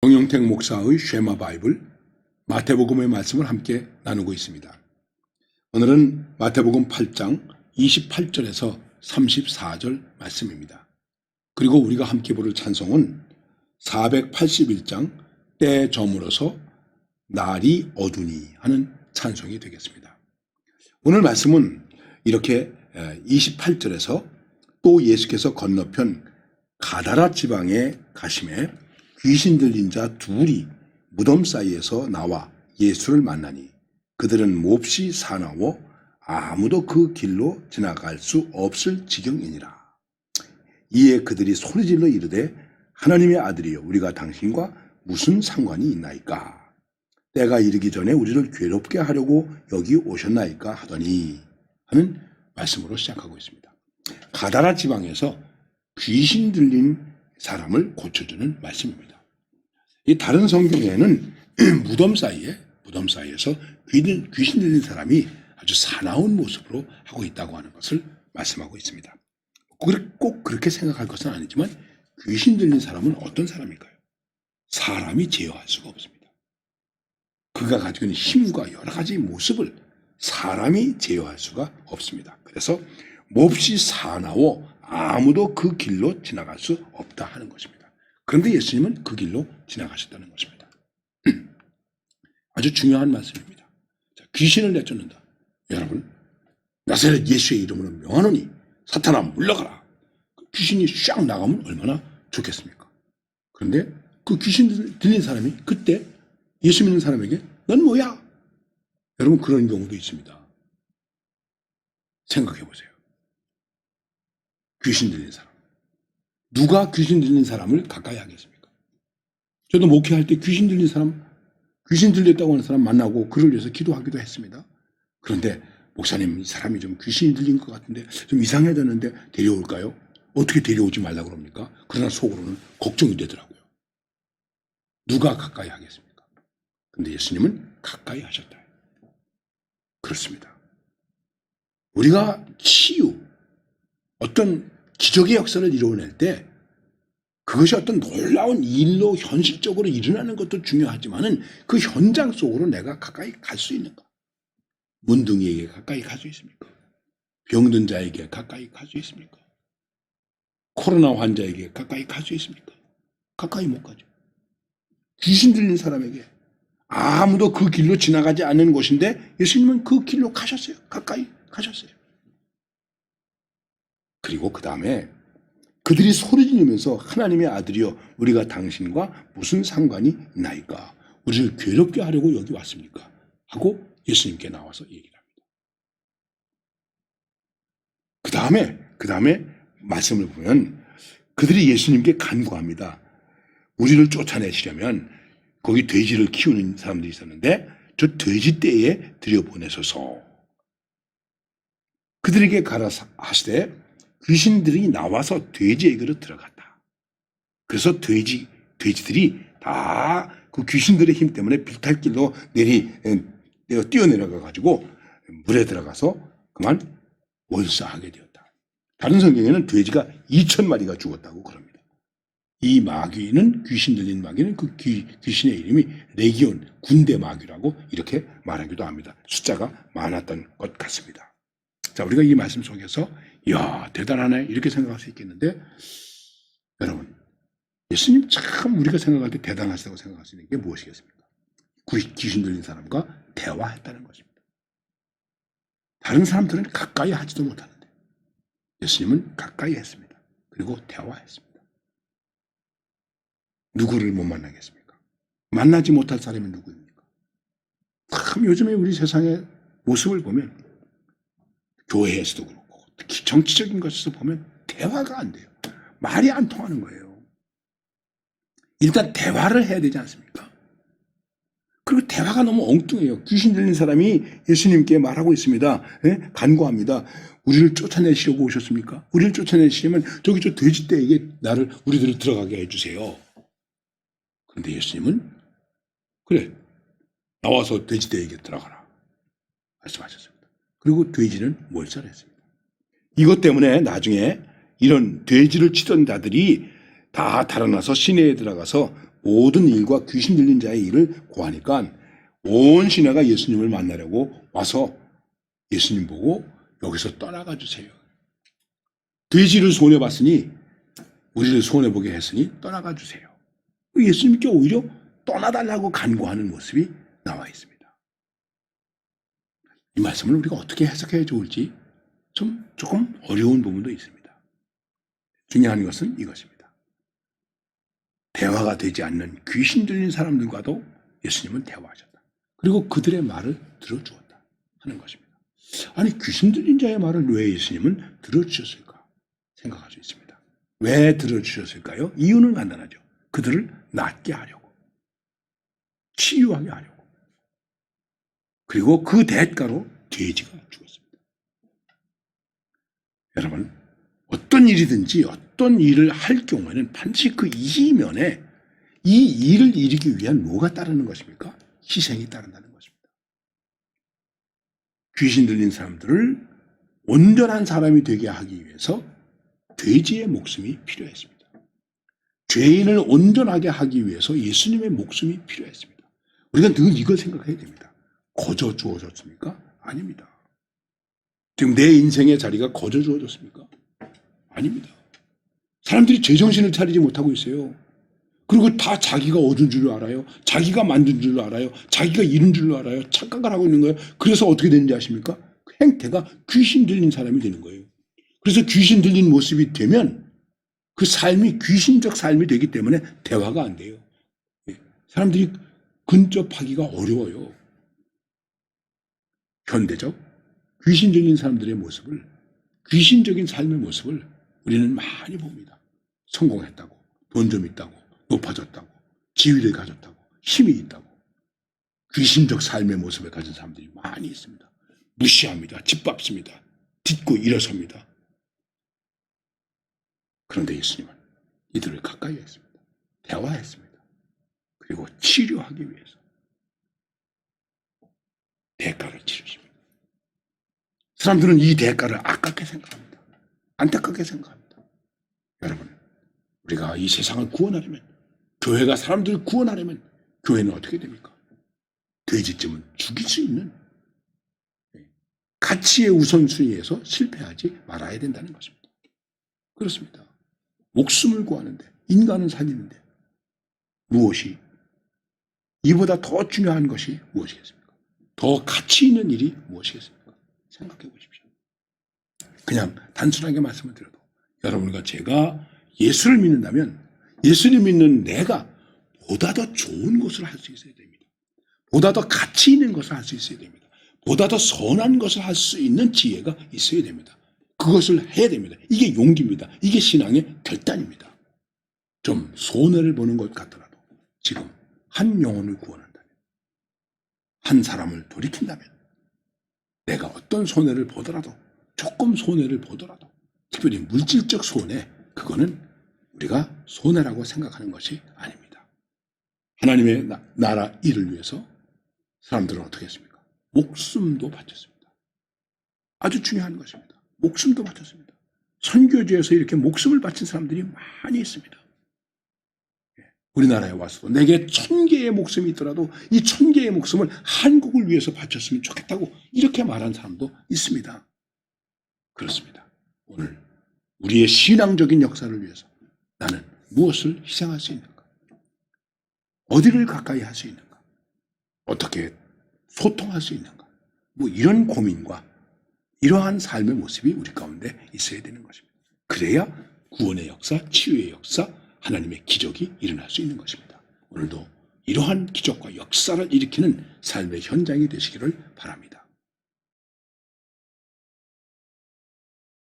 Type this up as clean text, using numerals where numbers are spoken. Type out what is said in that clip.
정영택 목사의 쉐마 바이블 마태복음의 말씀을 함께 나누고 있습니다. 오늘은 마태복음 8장 28절에서 34절 말씀입니다. 그리고 우리가 함께 부를 찬송은 481장 때 저물어서 날이 어두니 하는 찬송이 되겠습니다. 오늘 말씀은 이렇게 28절에서 또 예수께서 건너편 가다라 지방에 가심에 귀신 들린 자 둘이 무덤 사이에서 나와 예수를 만나니 그들은 몹시 사나워 아무도 그 길로 지나갈 수 없을 지경이니라. 이에 그들이 소리질러 이르되 하나님의 아들이여 우리가 당신과 무슨 상관이 있나이까? 때가 이르기 전에 우리를 괴롭게 하려고 여기 오셨나이까 하더니 하는 말씀으로 시작하고 있습니다. 가다라 지방에서 귀신 들린 사람을 고쳐주는 말씀입니다. 이 다른 성경에는 무덤 사이에서 귀신 들린 사람이 아주 사나운 모습으로 하고 있다고 하는 것을 말씀하고 있습니다. 꼭 그렇게 생각할 것은 아니지만 귀신 들린 사람은 어떤 사람일까요? 사람이 제어할 수가 없습니다. 그가 가지고 있는 힘과 여러 가지 모습을 사람이 제어할 수가 없습니다. 그래서 몹시 사나워 아무도 그 길로 지나갈 수 없다 하는 것입니다. 그런데 예수님은 그 길로 지나가셨다는 것입니다. 아주 중요한 말씀입니다. 자, 귀신을 내쫓는다. 여러분, 나사렛 예수의 이름으로 명하노니 사탄아 물러가라. 귀신이 쫙 나가면 얼마나 좋겠습니까? 그런데 그 귀신 들린 사람이 그때 예수 믿는 사람에게 넌 뭐야? 여러분, 그런 경우도 있습니다. 생각해 보세요. 귀신 들린 사람. 누가 귀신 들린 사람을 가까이 하겠습니까? 저도 목회할 때 귀신 들렸다고 하는 사람 만나고 그를 위해서 기도하기도 했습니다. 그런데 목사님, 이 사람이 좀 귀신이 들린 것 같은데 좀 이상해졌는데 데려올까요? 어떻게 데려오지 말라고 그럽니까? 그러나 속으로는 걱정이 되더라고요. 누가 가까이 하겠습니까? 그런데 예수님은 가까이 하셨다. 그렇습니다. 우리가 어떤 기적의 역사를 이루어낼 때 그것이 어떤 놀라운 일로 현실적으로 일어나는 것도 중요하지만은 그 현장 속으로 내가 가까이 갈 수 있는가? 문둥이에게 가까이 갈 수 있습니까? 병든 자에게 가까이 갈 수 있습니까? 코로나 환자에게 가까이 갈 수 있습니까? 가까이 못 가죠. 귀신 들린 사람에게 아무도 그 길로 지나가지 않는 곳인데 예수님은 그 길로 가셨어요. 가까이 가셨어요. 그리고 그 다음에 그들이 소리 지르면서 하나님의 아들이여 우리가 당신과 무슨 상관이 있나이까? 우리를 괴롭게 하려고 여기 왔습니까? 하고 예수님께 나와서 얘기를 합니다. 그 다음에 말씀을 보면 그들이 예수님께 간구합니다. 우리를 쫓아내시려면 거기 돼지를 키우는 사람들이 있었는데 저 돼지떼에 들여보내소서. 그들에게 가라사 하시되 귀신들이 나와서 돼지에게로 들어갔다. 그래서 돼지들이 다 그 귀신들의 힘 때문에 비탈길로 뛰어내려가 가지고 물에 들어가서 그만 원사하게 되었다. 다른 성경에는 돼지가 2,000마리가 죽었다고 그럽니다. 이 마귀는 귀신 들린 마귀는 그 귀신의 이름이 레기온 군대 마귀라고 이렇게 말하기도 합니다. 숫자가 많았던 것 같습니다. 자, 우리가 이 말씀 속에서 이야 대단하네 이렇게 생각할 수 있겠는데 여러분 예수님 참 우리가 생각할 때 대단하시다고 생각할 수 있는 게 무엇이겠습니까? 귀신 들린 사람과 대화했다는 것입니다. 다른 사람들은 가까이 하지도 못하는데 예수님은 가까이 했습니다. 그리고 대화했습니다. 누구를 못 만나겠습니까? 만나지 못할 사람이 누구입니까? 참 요즘에 우리 세상의 모습을 보면 교회에서도 그렇고 특히 정치적인 것에서 보면 대화가 안 돼요. 말이 안 통하는 거예요. 일단 대화를 해야 되지 않습니까? 그리고 대화가 너무 엉뚱해요. 귀신 들린 사람이 예수님께 말하고 있습니다. 간구합니다. 우리를 쫓아내시려고 오셨습니까? 우리를 쫓아내시려면 저기 저 돼지떼에게 우리들을 들어가게 해주세요. 그런데 예수님은 그래 나와서 돼지떼에게 들어가라 말씀하셨습니다. 그리고 돼지는 몰살했습니다. 이것 때문에 나중에 이런 돼지를 치던 자들이 다 달아나서 시내에 들어가서 모든 일과 귀신 들린 자의 일을 고하니까 온 시내가 예수님을 만나려고 와서 예수님 보고 여기서 떠나가 주세요. 돼지를 손해봤으니 우리를 손해보게 했으니 떠나가 주세요. 예수님께 오히려 떠나달라고 간구하는 모습이 나와 있습니다. 이 말씀을 우리가 어떻게 해석해야 좋을지 조금 어려운 부분도 있습니다. 중요한 것은 이것입니다. 대화가 되지 않는 귀신 들린 사람들과도 예수님은 대화하셨다. 그리고 그들의 말을 들어주었다 하는 것입니다. 아니, 귀신 들린 자의 말을 왜 예수님은 들어주셨을까 생각할 수 있습니다. 왜 들어주셨을까요? 이유는 간단하죠. 그들을 낫게 하려고, 치유하게 하려고. 그리고 그 대가로 돼지가 죽었습니다. 여러분, 어떤 일이든지 어떤 일을 할 경우에는 반드시 그 이면에 이 일을 이루기 위한 뭐가 따르는 것입니까? 희생이 따른다는 것입니다. 귀신 들린 사람들을 온전한 사람이 되게 하기 위해서 돼지의 목숨이 필요했습니다. 죄인을 온전하게 하기 위해서 예수님의 목숨이 필요했습니다. 우리가 늘 이걸 생각해야 됩니다. 거저 주어졌습니까? 아닙니다. 지금 내 인생의 자리가 거저 주어졌습니까? 아닙니다. 사람들이 제정신을 차리지 못하고 있어요. 그리고 다 자기가 얻은 줄 알아요. 자기가 만든 줄 알아요. 자기가 이룬 줄 알아요. 착각을 하고 있는 거예요. 그래서 어떻게 되는지 아십니까? 그 행태가 귀신 들린 사람이 되는 거예요. 그래서 귀신 들린 모습이 되면 그 삶이 귀신적 삶이 되기 때문에 대화가 안 돼요. 사람들이 근접하기가 어려워요. 현대적 귀신 들린 사람들의 모습을, 귀신적인 삶의 모습을 우리는 많이 봅니다. 성공했다고, 돈 좀 있다고, 높아졌다고, 지위를 가졌다고, 힘이 있다고. 귀신적 삶의 모습을 가진 사람들이 많이 있습니다. 무시합니다. 짓밟습니다. 딛고 일어섭니다. 그런데 예수님은 이들을 가까이 했습니다. 대화했습니다. 그리고 치료하기 위해서 대가를 치르십니다. 사람들은 이 대가를 아깝게 생각합니다. 안타깝게 생각합니다. 여러분, 우리가 이 세상을 구원하려면, 교회가 사람들을 구원하려면 교회는 어떻게 됩니까? 돼지쯤은 죽일 수 있는 가치의 우선순위에서 실패하지 말아야 된다는 것입니다. 그렇습니다. 목숨을 구하는데, 인간을 살리는데 무엇이, 이보다 더 중요한 것이 무엇이겠습니까? 더 가치 있는 일이 무엇이겠습니까? 생각해 보십시오. 그냥 단순하게 말씀을 드려도 여러분과 제가 예수를 믿는다면 예수를 믿는 내가 보다 더 좋은 것을 할 수 있어야 됩니다. 보다 더 가치 있는 것을 할 수 있어야 됩니다. 보다 더 선한 것을 할 수 있는 지혜가 있어야 됩니다. 그것을 해야 됩니다. 이게 용기입니다. 이게 신앙의 결단입니다. 좀 손해를 보는 것 같더라도 지금 한 영혼을 구원한다면, 한 사람을 돌이킨다면, 내가 어떤 손해를 보더라도, 조금 손해를 보더라도, 특별히 물질적 손해, 그거는 우리가 손해라고 생각하는 것이 아닙니다. 하나님의 나라 일을 위해서 사람들은 어떻게 했습니까? 목숨도 바쳤습니다. 아주 중요한 것입니다. 목숨도 바쳤습니다. 선교지에서 이렇게 목숨을 바친 사람들이 많이 있습니다. 우리나라에 와서도 내게 1000개의 목숨이 있더라도 이 1000개의 목숨을 한국을 위해서 바쳤으면 좋겠다고 이렇게 말한 사람도 있습니다. 그렇습니다. 오늘 우리의 신앙적인 역사를 위해서 나는 무엇을 희생할 수 있는가? 어디를 가까이 할 수 있는가? 어떻게 소통할 수 있는가? 뭐 이런 고민과 이러한 삶의 모습이 우리 가운데 있어야 되는 것입니다. 그래야 구원의 역사, 치유의 역사, 하나님의 기적이 일어날 수 있는 것입니다. 오늘도 이러한 기적과 역사를 일으키는 삶의 현장이 되시기를 바랍니다.